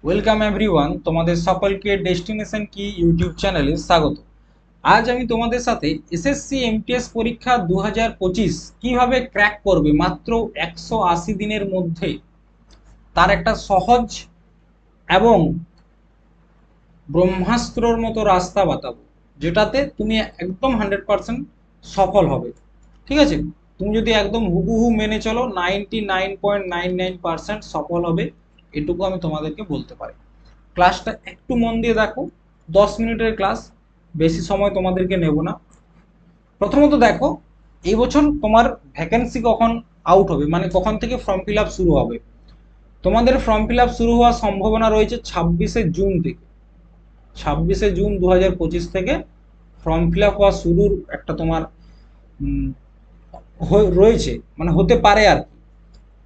Welcome everyone, তোমাদের সকলকে destination কি ইউটিউব চ্যানেলে স্বাগত। আজ আমি তোমাদের সাথে এসএসসি এমটিএস পরীক্ষা 2025 কিভাবে ক্র্যাক করবে মাত্র 180 দিনের মধ্যে তার একটা সহজ এবং ব্রহ্মাস্ত্রর মতো রাস্তা বাতাবো, যেটাতে তুমি একদম 100% সফল হবে। ঠিক আছে, তুমি যদি একদম হুবহু মেনে চলো 99.99% সফল হবে, এটুকু আমি তোমাদেরকে বলতে পারি। ক্লাসটা একটু মন দিয়ে দেখো, 10 মিনিটের ক্লাস, বেশি সময় তোমাদেরকে নেব না। প্রথমত দেখো, এই বছর তোমার ভ্যাকেন্সি কখন আউট হবে, মানে কখন থেকে ফর্ম ফিল আপ শুরু হবে। তোমাদের ফর্ম ফিল আপ শুরু হওয়ার সম্ভাবনা রয়েছে 26শে জুন থেকে। 26শে জুন 2025 থেকে ফর্ম ফিল আপ হওয়া শুরুর একটা তোমার রয়েছে, মানে হতে পারে আর কি।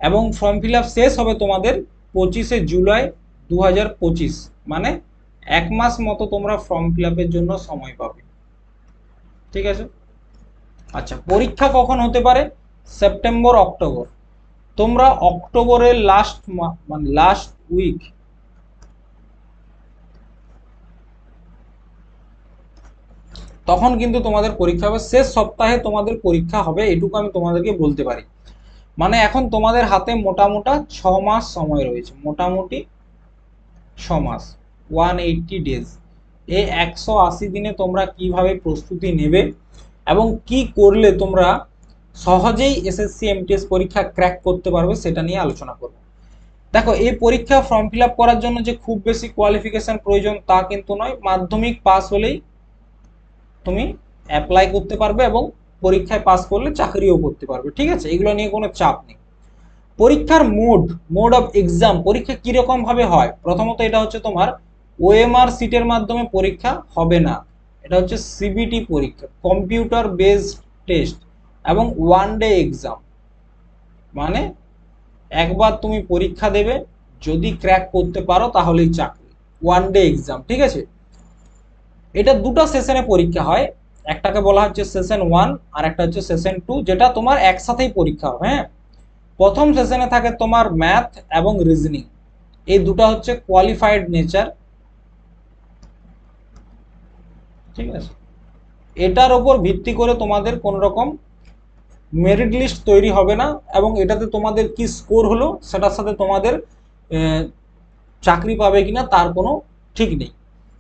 এবং ফর্ম ফিল আপ শেষ হবে তোমাদের 25শে জুলাই 2025, মানে 1 মাস মতো তোমরা ফর্ম ফিল আপের জন্য সময় পাবে। ঠিক আছে, আচ্ছা, পরীক্ষা কখন হতে পারে? September October. তোমরা অক্টোবরের মানে লাস্ট উইক, তখন কিন্তু তোমাদের পরীক্ষা হবে। শেষ সপ্তাহে তোমাদের পরীক্ষা হবে, এটুকু আমি তোমাদেরকে বলতে পারি। মানে এখন তোমাদের হাতে মোটামুটি 6 মাস সময় রয়েছে, মোটামুটি 6 মাস, 180 ডেজ। এই 180 দিনে তোমরা কিভাবে প্রস্তুতি নেবে এবং কি করলে তোমরা সহজেই এসএসসি এমটিএস পরীক্ষা ক্র্যাক করতে পারবে, সেটা নিয়ে আলোচনা করব। দেখো, এই পরীক্ষা ফর্ম ফিল আপ করার জন্য যে খুব বেশি কোয়ালিফিকেশন প্রয়োজন তা কিন্তু নয়। মাধ্যমিক পাস হলেই তুমি অ্যাপ্লাই করতে পারবে এবং পরীক্ষায় পাস করলে চাকরিও করতে পারবে। ঠিক আছে, এগুলো নিয়ে কোনো চাপ নেই। পরীক্ষার মোড অফ এক্সাম, পরীক্ষা কিরকম ভাবে হয়? প্রথমত এটা হচ্ছে তোমার ওএমআর সিটের মাধ্যমে পরীক্ষা হবে না, এটা হচ্ছে সিবিটি পরীক্ষা, কম্পিউটার বেসড টেস্ট এবং ওয়ান ডে এক্সাম। মানে একবার তুমি পরীক্ষা দেবে, যদি ক্র্যাক করতে পারো তাহলেই চাকরি। ওয়ান ডে এক্সাম, ঠিক আছে। এটা দুটো সেশনে পরীক্ষা হয়, একটাকে বলা হচ্ছে সেশন 1 আর একটা হচ্ছে সেশন 2, যেটা তোমার একসাথেই পরীক্ষা হবে। হ্যাঁ, প্রথম সেশনে থাকে তোমার ম্যাথ এবং রিজনিং, এই দুটো হচ্ছে কোয়ালিফাইড নেচার। ঠিক আছে, এটার উপর ভিত্তি করে তোমাদের কোন রকম মেরিট লিস্ট তৈরি হবে না, এবং এটাতে তোমাদের কি স্কোর হলো সেটার সাথে তোমাদের চাকরি পাবে কিনা তার কোনো ঠিক নেই।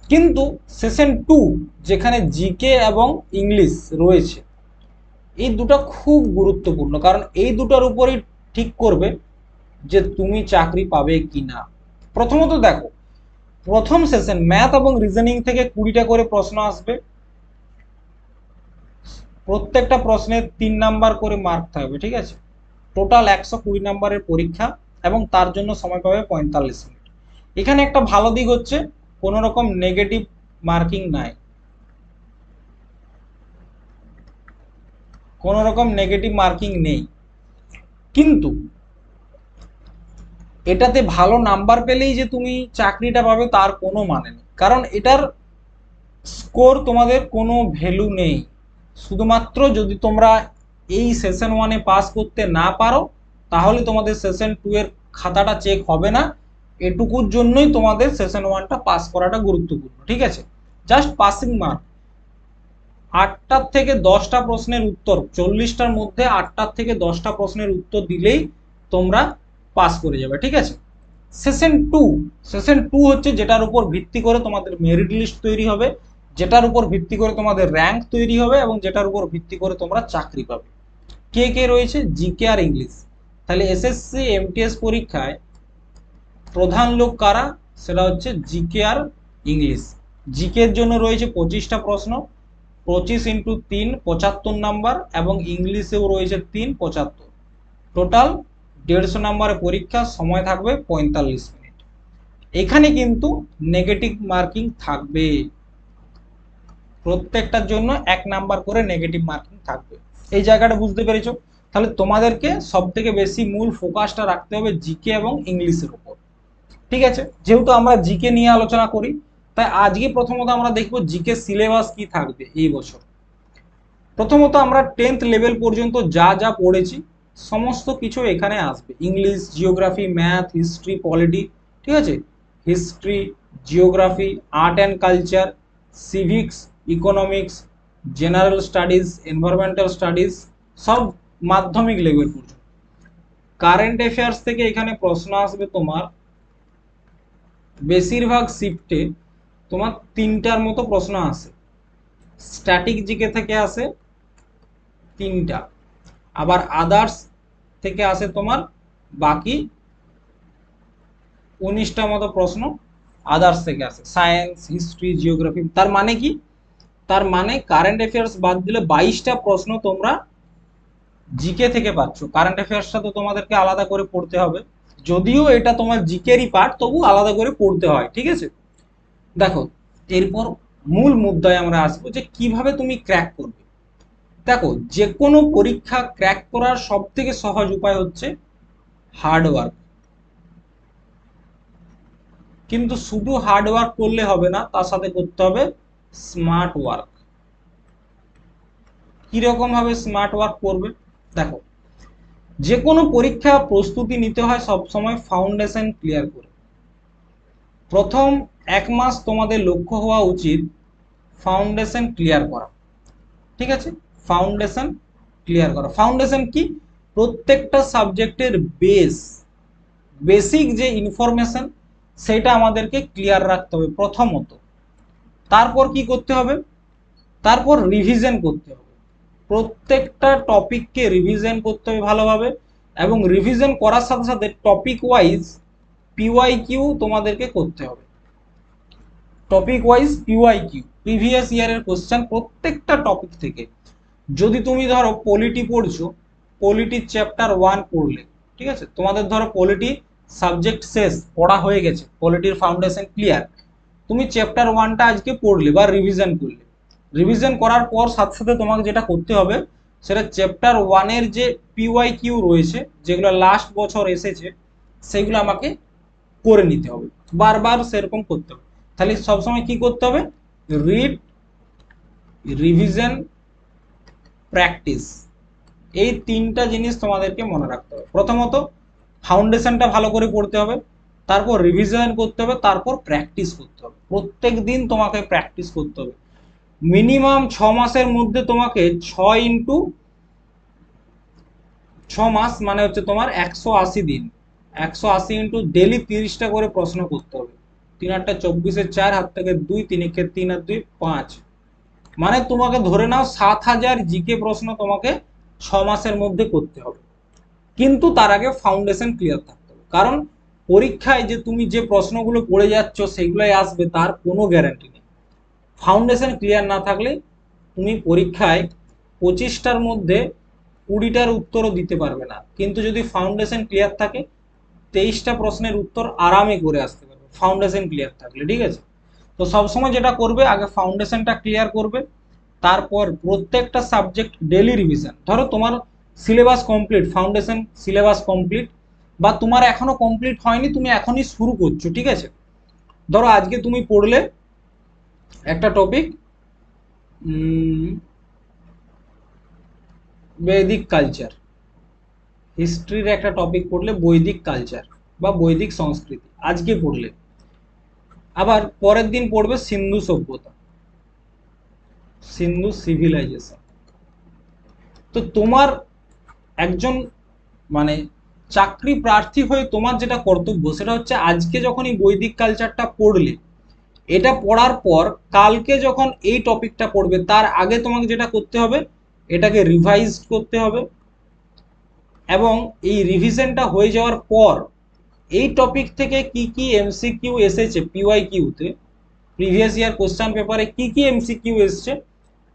কিন্তু সেশন 2, যেখানে জিকে এবং ইংলিশ রয়েছে, এই দুটো খুব গুরুত্বপূর্ণ, কারণ এই দুটোর উপরই ঠিক করবে যে তুমি চাকরি পাবে কিনা। প্রথমত দেখো, প্রথম সেশন ম্যাথ এবং রিজনিং থেকে 20টা করে প্রশ্ন আসবে। প্রত্যেকটা প্রশ্নের 3 নাম্বার করে মার্ক থাকবে। ঠিক আছে, টোটাল 120 নাম্বারের পরীক্ষা, এবং তার জন্য সময় পাবে 45 মিনিট। এখানে একটা ভালো দিক হচ্ছে কোনো রকম নেগেটিভ মার্কিং নাই, কোনো রকম নেগেটিভ মার্কিং নেই। কিন্তু এটাতে ভালো নাম্বার পেলেই যে তুমি চাকরিটা পাবে তার কোনো মানে নেই, কারণ এটার স্কোর তোমাদের কোনো ভ্যালু নেই। শুধুমাত্র যদি তোমরা এই সেশন 1-এ পাস করতে না পারো, তাহলে তোমাদের সেশন 2 এর খাতাটা চেক হবে না। এটুকুর জন্যই তোমাদের সেশন 1টা পাস করাটা গুরুত্বপূর্ণ। ঠিক আছে, জাস্ট পাসিং মার্ক। 8টার থেকে 10টা প্রশ্নের উত্তর, 40টার মধ্যে 8টার থেকে 10টা প্রশ্নের উত্তর দিলেই তোমরা পাস করে যাবে। ঠিক আছে, সেশন টু হচ্ছে যেটার উপর ভিত্তি করে তোমাদের মেরিট লিস্ট তৈরি হবে, যেটার উপর ভিত্তি করে তোমাদের র্যাঙ্ক তৈরি হবে, এবং যেটার উপর ভিত্তি করে তোমরা চাকরি পাবে। কে কে রয়েছে? জিকে আর ইংলিশ। তাহলে এসএসসি এমটিএস পরীক্ষায় প্রধান লোক কারা? সেটা হচ্ছে জিকে আর ইংলিশ। জিকের জন্য রয়েছে 25টা প্রশ্ন, 25 × 3 75 নাম্বার, এবং ইংলিশেও রয়েছে 3 75, টোটাল 150 নাম্বারের পরীক্ষা, সময় থাকবে 45 মিনিট। এখানে কিন্তু নেগেটিভ মার্কিং থাকবে, প্রত্যেকটার জন্য 1 নাম্বার করে নেগেটিভ মার্কিং থাকবে। এই জায়গাটা বুঝতে পেরেছো? তাহলে তোমাদেরকে সব থেকে বেশি মূল ফোকাসটা রাখতে হবে জিকে এবং ইংলিশের উপর। ঠিক আছে, যেহেতু আমরা জিকে নিয়ে আলোচনা করি, তাই আজকে প্রথমত আমরা দেখব জিকে সিলেবাস কি থাকবে এই বছর। প্রথমত আমরা 10th লেভেল পর্যন্ত যা যা পড়েছি সমস্ত কিছু এখানে আসবে, English, geography, math, history, polity. ঠিক আছে, history, geography, art and culture, civics, economics, general studies, environmental studies, সব মাধ্যমিক লেভেল পর্যন্ত। কারেন্ট অ্যাফেয়ার্স থেকে এখানে প্রশ্ন আসবে তোমার বেশিরভাগ শিফটে তোমার 3টার মতো প্রশ্ন আসে। স্ট্যাটিক জিকে থেকে আসে 3টা, আবার আদার্স থেকে আসে তোমার বাকি 19টা মতো প্রশ্ন আদার্স থেকে আসে, সায়েন্স, হিস্ট্রি, জিওগ্রাফি। তার মানে কি? তার মানে কারেন্ট অ্যাফেয়ার্স বাদ দিলে 22টা প্রশ্ন তোমরা জিকে থেকে পাচ্ছ। কারেন্ট অ্যাফেয়ার্সটা তো তোমাদেরকে আলাদা করে পড়তে হবে, যদিও এটা তোমার জিকেরই পার্ট, তবু আলাদা করে পড়তে হয়, ঠিক আছে? দেখো, এরপর মূল মুদ্দায় আমরা আসবো যে কিভাবে তুমি ক্র্যাক করবে। দেখো, যে কোনো পরীক্ষা ক্র্যাক করার সব থেকে সহজ উপায় হচ্ছে হার্ড ওয়ার্ক। কিন্তু শুধু হার্ড ওয়ার্ক করলে হবে না, তার সাথে করতে হবে স্মার্ট ওয়ার্ক। কিরকম ভাবে স্মার্ট ওয়ার্ক করবে? দেখো, যে কোনো পরীক্ষা প্রস্তুতি নিতে হয় সবসময় ফাউন্ডেশন ক্লিয়ার করে। প্রথম 1 মাস তোমাদের লক্ষ্য হওয়া উচিত ফাউন্ডেশন ক্লিয়ার করা, ঠিক আছে? ফাউন্ডেশন ক্লিয়ার করা। ফাউন্ডেশন কি? প্রত্যেকটা সাবজেক্টের বেসিক যে ইনফরমেশন সেটা আমাদেরকে ক্লিয়ার রাখতে হবে প্রথমত। তারপর কি করতে হবে? তারপর রিভিশন করতে হবে। প্রত্যেকটা টপিককে রিভিশন করতে হবে ভালোভাবে, এবং রিভিশন করার সাথে সাথে টপিক ওয়াইজ পিওয়াইকিউ তোমাদেরকে করতে হবে। টপিক ওয়াইজ পিওয়াইকিউ, প্রিভিয়াস ইয়ারের কোশ্চেন প্রত্যেকটা টপিক থেকে। যদি তুমি ধরো পলিটি পড়ছো, পলিটির চ্যাপ্টার 1 পড়লে, ঠিক আছে? তোমাদের ধরো পলিটি সাবজেক্ট শেষ, পড়া হয়ে গেছে, পলিটির ফাউন্ডেশন ক্লিয়ার, তুমি চ্যাপ্টার 1টা আজকে পড়লে বা রিভিশন করলে। রিভিশন করার পর সাথে সাথে তোমাকে যেটা করতে হবে, সেটা চ্যাপ্টার 1-এর যে পিওয়াইকিউ রয়েছে, যেগুলো লাস্ট বছর এসেছে, সেগুলো আমাকে করে নিতে হবে, বারবার সেরকম করতে হবে। তাহলে সবসময় কি করতে হবে? রিড, রিভিশন, প্র্যাকটিস, এই 3টা জিনিস তোমাদেরকে মনে রাখতে হবে। প্রথমত ফাউন্ডেশনটা ভালো করে পড়তে হবে, তারপর রিভিশন করতে হবে, তারপর প্র্যাকটিস করতে হবে। প্রত্যেক দিন তোমাকে প্র্যাকটিস করতে হবে। মিনিমাম 6 মাসের মধ্যে তোমাকে 6 × 6 মাস মানে হচ্ছে তোমার 180 দিন, 180 ইন্টু ডেলি 30টা করে প্রশ্ন করতে হবে। 3 × 8 = 24, 4 হাত থেকে 2, 3 × 3 আর 2 5, মানে তোমাকে ধরে নাও 7000 জিকে প্রশ্ন তোমাকে 6 মাসের মধ্যে করতে হবে। কিন্তু তার আগে ফাউন্ডেশন ক্লিয়ার থাকতে হবে, কারণ পরীক্ষায় যে তুমি যে প্রশ্নগুলো পড়ে যাচ্ছ সেগুলোই আসবে তার কোনো গ্যারান্টি নেই। ফাউন্ডেশন ক্লিয়ার না থাকলে তুমি পরীক্ষায় 25টার মধ্যে 20টার উত্তরও দিতে পারবে না, কিন্তু যদি ফাউন্ডেশন ক্লিয়ার থাকে 23টা প্রশ্নের উত্তর আরামে করে আসতে পারবে ফাউন্ডেশন ক্লিয়ার থাকলে, ঠিক আছে? তো সবসময় যেটা করবে, আগে ফাউন্ডেশনটা ক্লিয়ার করবে, তারপর প্রত্যেকটা সাবজেক্ট ডেলি রিভিশন। ধরো তোমার syllabus complete, foundation syllabus complete, বা তোমার এখনো কমপ্লিট হয়নি, তুমি এখনই শুরু করছো, ঠিক আছে? ধরো আজকে তুমি পড়লে একটা টপিক বৈদিক কালচার, হিস্ট্রির একটা টপিক পড়লে বৈদিক কালচার বা বৈদিক সংস্কৃতি, আজকে পড়লে। আবার পরের দিন পড়বে সিন্ধু সভ্যতা, সিন্ধু সিভিলাইজেশন। তো তোমার একজন মানে চাকরি প্রার্থী হয়ে তোমার যেটা কর্তব্য, সেটা হচ্ছে আজকে যখন এই বৈদিক কালচারটা পড়লে, এটা পড়ার পর কালকে যখন এই টপিকটা পড়বে তার আগে তোমাকে যেটা করতে হবে, এটাকে রিভাইজ করতে হবে, এবং এই রিভিশনটা হয়ে যাওয়ার পর এই টপিক থেকে কি কি এমসিকিউ এসেছে পিওয়াইকিউতে, প্রিভিয়াস ইয়ার কোশ্চেন পেপারে কি কি এমসিকিউ এসছে,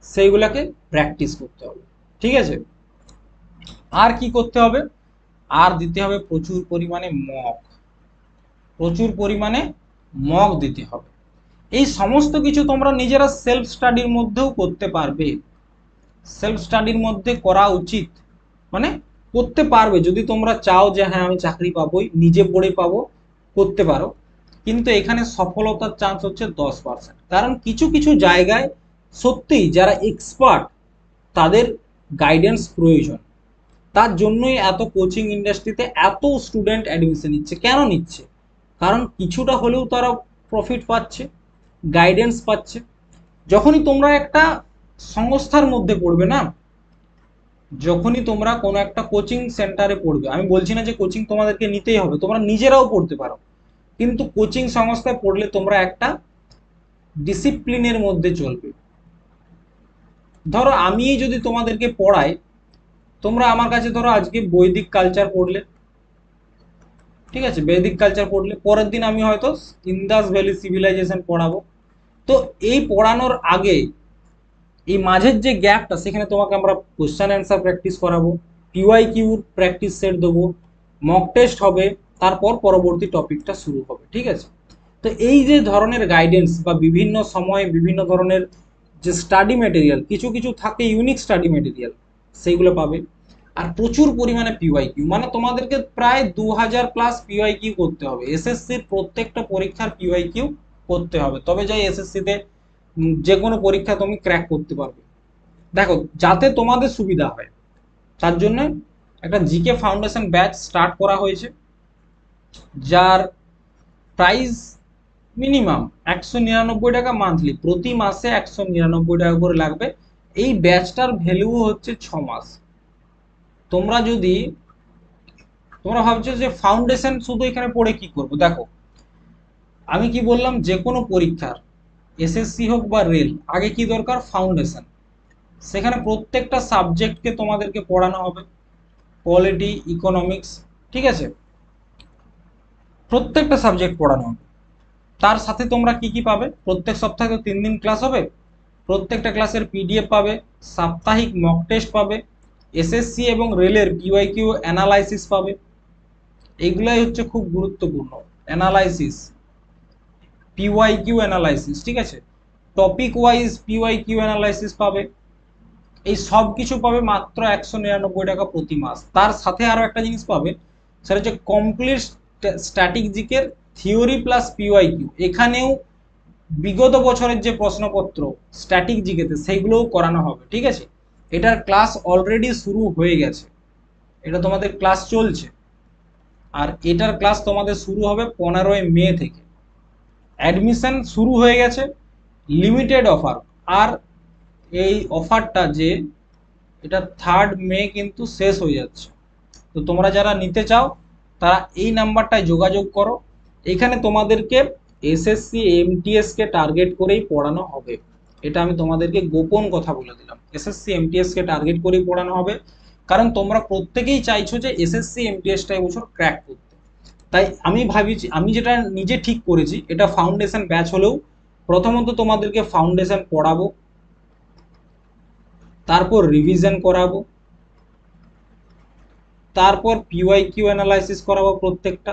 সেইগুলোকে প্র্যাকটিস করতে হবে, ঠিক আছে? আর কি করতে হবে? আর দিতে হবে প্রচুর পরিমাণে মক, প্রচুর পরিমাণে মক দিতে হবে। এই সমস্ত কিছু তোমরা নিজেরা সেলফ স্টাডির মধ্যেও করতে পারবে, সেলফ স্টাডির মধ্যে করা উচিত, মানে করতে পারবে যদি তোমরা চাও যে হ্যাঁ আমি চাকরি পাবোই, নিজে পড়ে পাবো, করতে পারো। কিন্তু এখানে সফলতার চান্স হচ্ছে 10%, কারণ কিছু কিছু জায়গায় সত্যিই যারা এক্সপার্ট তাদের গাইডেন্স প্রয়োজন। তার জন্যই এত কোচিং ইন্ডাস্ট্রিতে এত স্টুডেন্ট অ্যাডমিশন নিচ্ছে। কেন নিচ্ছে? কারণ কিছুটা হলেও তারা প্রফিট পাচ্ছে, গাইডেন্স পাচ্ছে। যখনই তোমরা একটা সংস্থার মধ্যে পড়বে না, যখনই তোমরা কোনো একটা কোচিং সেন্টারে পড়বে, আমি বলছি না যে কোচিং তোমাদেরকে নিতেই হবে, তোমরা নিজেরাও পড়তে পারো, কিন্তু কোচিং সংস্থায় পড়লে তোমরা একটা ডিসিপ্লিনের মধ্যে চলবে। ধরো আমি যদি তোমাদেরকে পড়াই, তোমরা আমার কাছে ধরো আজকে বৈদিক কালচার পড়লে, ঠিক আছে, বৈদিক কালচার পড়লে, পরের দিন আমি হয়তো ইন্দাস ভ্যালি সিভিলাইজেশন পড়াবো। তো এই পড়ানোর আগে এই মাঝের যে গ্যাপটা, সেখানে তোমাকে আমরা কোশ্চেন অ্যান্সার প্র্যাকটিস করাবো, পিওয়াই কিউর প্র্যাকটিস সেট দেবো, মক টেস্ট হবে, তারপর পরবর্তী টপিকটা শুরু হবে, ঠিক আছে। তো এই যে ধরনের গাইডেন্স বা বিভিন্ন সময়ে বিভিন্ন ধরনের যে স্টাডি মেটেরিয়াল, কিছু কিছু থাকে ইউনিক স্টাডি মেটেরিয়াল, সেইগুলো পাবে। আর প্রচুর পরিমাণে পিওয়াই কিউ, মানে তোমাদেরকে প্রায় 2000+ পিওয়াই কিউ করতে হবে, এসএসসির প্রত্যেকটা পরীক্ষার পিওয়াই কিউ করতে হবে, তবে যাই এসএসসিতে যে কোনো পরীক্ষা তুমি ক্র্যাক করতে পারবে। দেখো, যাতে তোমাদের সুবিধা হয় তার জন্য একটা জিকে ফাউন্ডেশন ব্যাচ স্টার্ট করা হয়েছে, যার প্রাইস মিনিমাম 199 টাকা মান্থলি, প্রতি মাসে 199 টাকা করে লাগবে। এই ব্যাচটার ভ্যালু হচ্ছে 6 মাস। তোমরা যদি, তোমরা ভাবছো যে ফাউন্ডেশন শুধু এখানে পড়ে কি করব, দেখো আমি কি বললাম, যে কোনো পরীক্ষার এসএসসি হোক বা রেল, আগে কি দরকার, ফাউন্ডেশন। সেখানে প্রত্যেকটা সাবজেক্টকে তোমাদেরকে পড়ানো হবে, পলিটি, ইকোনমিক্স, ঠিক আছে, প্রত্যেকটা সাবজেক্ট পড়ানো হবে। তার সাথে তোমরা কি কি পাবে, প্রত্যেক সপ্তাহে তো 3 দিন ক্লাস হবে, প্রত্যেকটা ক্লাসের পিডিএফ পাবে, সাপ্তাহিক মক টেস্ট পাবে, এসএসসি এবং রেলের পিওয়াইকিউ অ্যানালাইসিস পাবে। এইগুলাই হচ্ছে খুব গুরুত্বপূর্ণ, অ্যানালাইসিস, পিওয়াইকিউ অ্যানালাইসিস, ঠিক আছে, টপিক ওয়াইজ পিওয়াইকিউ অ্যানালাইসিস পাবে। এই সব কিছু পাবে মাত্র 199 টাকা প্রতি মাস। তার সাথে আরো একটা জিনিস পাবে, সেটা হচ্ছে কমপ্লিট স্ট্যাটিক জিকের থিওরি প্লাস পিওয়াইকিউ। এখানেও বিগত বছরের যে প্রশ্নপত্র স্ট্যাটিক জিকেতে, সেইগুলোও করানো হবে, ঠিক আছে। এটার ক্লাস অলরেডি শুরু হয়ে গেছে, এটা তোমাদের ক্লাস চলছে, আর এটার ক্লাস তোমাদের শুরু হবে 15ই মে থেকে। অ্যাডমিশন শুরু হয়ে গেছে, লিমিটেড অফার। আর এই অফারটা যে, এটা 3 মে কিন্তু শেষ হয়ে যাচ্ছে। তো তোমরা যারা নিতে চাও তারা এই নাম্বারটায় যোগাযোগ করো। এখানে তোমাদেরকে এসএসসি এমটিএস কে টার্গেট করেই পড়ানো হবে, এটা আমি তোমাদেরকে গোপন কথা বলে দিলাম, এসএসসি এমটিএস কে টার্গেট করেই পড়ানো হবে। কারণ তোমরা প্রত্যেকেই চাইছো যে এসএসসি এমটিএসটা এবছর ক্র্যাক করতে। তাই আমি ভাবিছি, আমি যেটা নিজে ঠিক করেছি, এটা ফাউন্ডেশন ব্যাচ হলেও প্রথমত তোমাদেরকে ফাউন্ডেশন পড়াবো, তারপর রিভিশন করাবো, তারপর পিওয়াইকিউ অ্যানালাইসিস করাবো প্রত্যেকটা।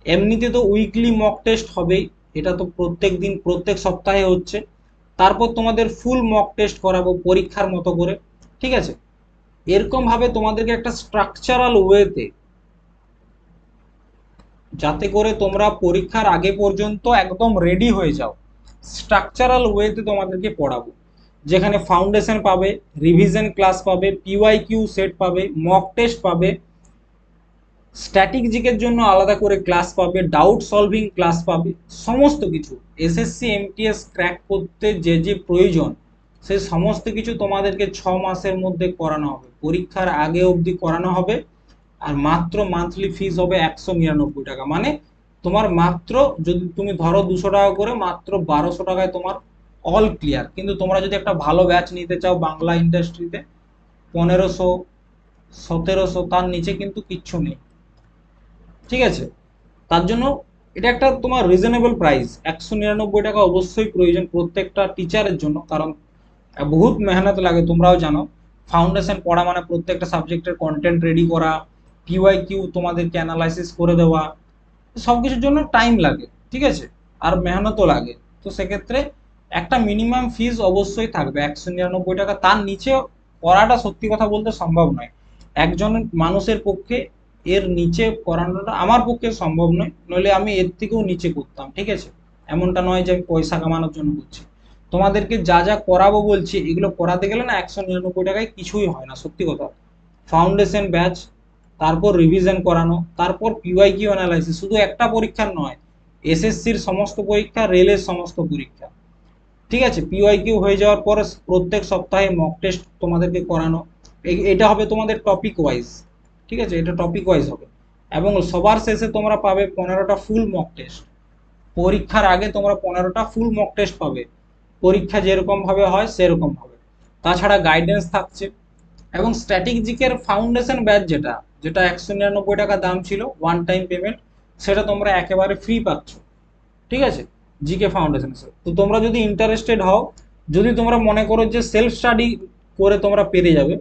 এমনিতে তো উইকলি মক টেস্ট হবেই, এটা তো প্রত্যেক দিন প্রত্যেক সপ্তাহে হচ্ছে। তারপর তোমাদের ফুল মক টেস্ট করাবো পরীক্ষার মতো করে, ঠিক আছে। এরকম ভাবে তোমাদেরকে একটা স্ট্রাকচারাল ওয়েতে, যাতে করে তোমরা পরীক্ষার আগে পর্যন্ত একদম রেডি হয়ে যাও, স্ট্রাকচারাল ওয়েতে তোমাদেরকে পড়াবো, যেখানে ফাউন্ডেশন পাবে, রিভিশন ক্লাস পাবে, পিওয়াইকিউ সেট পাবে, মক টেস্ট পাবে, স্ট্যাটিক জিকের জন্য আলাদা করে ক্লাস পাবে, ডাউট সলভিং ক্লাস পাবে, সমস্ত কিছু এসএসসি এমটিএস ক্র্যাক করতে যে যে প্রয়োজন, সেই সমস্ত কিছু তোমাদেরকে 6 মাসের মধ্যে করানো হবে, পরীক্ষার আগে অবধি করানো হবে। আর মাত্র মান্থলি ফিস হবে 199 টাকা, মানে তোমার মাত্র, যদি তুমি ধরো 200 টাকা করে, মাত্র 1200 টাকায় তোমার অল ক্লিয়ার। কিন্তু তোমরা যদি একটা ভালো ব্যাচ নিতে চাও বাংলা ইন্ডাস্ট্রিতে, 1500, 1700, তার নিচে কিন্তু কিচ্ছু নেই, ঠিক আছে। তার জন্য এটা একটা তোমার রিজনেবল প্রাইস, 199 টাকা অবশ্যই প্রয়োজন প্রত্যেকটা টিচারের জন্য, কারণ বহুত মেহনত লাগে, তোমরাও জানো। ফাউন্ডেশন পড়া মানে প্রত্যেকটা সাবজেক্টের কন্টেন্ট রেডি করা, পিওয়াইকিউ তোমাদেরকে অ্যানালাইসিস করে দেওয়া, সব কিছুর জন্য টাইম লাগে, ঠিক আছে, আর মেহনতও লাগে। তো সেক্ষেত্রে একটা মিনিমাম ফিজ অবশ্যই থাকবে 199 টাকা, তার নিচে করাটা সত্যি কথা বলতে সম্ভব নয় একজন মানুষের পক্ষে। এর নিচে করানোটা আমার পক্ষে সম্ভব নয়, নইলে আমি এর থেকেও নিচে করতাম, ঠিক আছে। এমনটা নয় যে আমি পয়সা কামানোর জন্য করছি। তোমাদেরকে যা যা করাবো বলছি, এগুলো করাতে গেলে না 199 টাকায় কিছুই হয় না, সত্যি কথা। ফাউন্ডেশন ব্যাচ, তারপর রিভিশন করানো, তারপর পিওয়াইকিউ অ্যানালাইসিস, শুধু একটা পরীক্ষার নয়, এসএসসির সমস্ত পরীক্ষা, রেলের সমস্ত পরীক্ষা, ঠিক আছে। পিওয়াইকিউ হয়ে যাওয়ার পরে প্রত্যেক সপ্তাহে মক টেস্ট তোমাদেরকে করানো, এটা হবে তোমাদের টপিক ওয়াইজ, ঠিক আছে, এটা টপিক ওয়াইজ হবে। এবং সবার শেষে তোমরা পাবে 15টা ফুল মক টেস্ট। পরীক্ষার আগে তোমরা 15টা ফুল মক টেস্ট পাবে, পরীক্ষা যেরকম ভাবে হয় সেরকম হবে। তাছাড়া গাইডেন্স থাকছে, এবং স্ট্র্যাটেজিকের ফাউন্ডেশন ব্যাচ যেটা যেটা 199 টাকা দাম ছিল, ওয়ান টাইম পেমেন্ট, সেটা তোমরা একেবারে ফ্রি পাচ্ছ, ঠিক আছে, জিকে ফাউন্ডেশন। তো তোমরা যদি ইন্টারেস্টেড হও, যদি তোমরা মনে করো যে সেলফ স্টাডি করে তোমরা পেরে যাবে,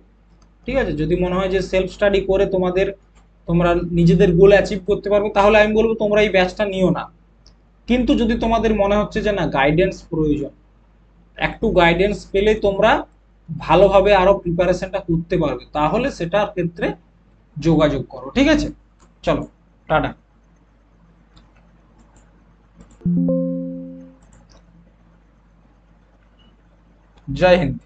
ঠিক আছে, যদি মনে হয় যে সেলফ স্টাডি করে তোমরা নিজেদের গোল অ্যাচিভ করতে পারবে, তাহলে আমি বলবো তোমরা এই ব্যাচটা নিও না। কিন্তু যদি তোমাদের মনে হচ্ছে যে না, গাইডেন্স প্রয়োজন, একটু গাইডেন্স পেলে তোমরা ভালোভাবে আরো প্রিপারেশনটা করতে পারবে, তাহলে সেটার ক্ষেত্রে যোগাযোগ করো, ঠিক আছে। চলো, টাটা, জয় হিন্দ।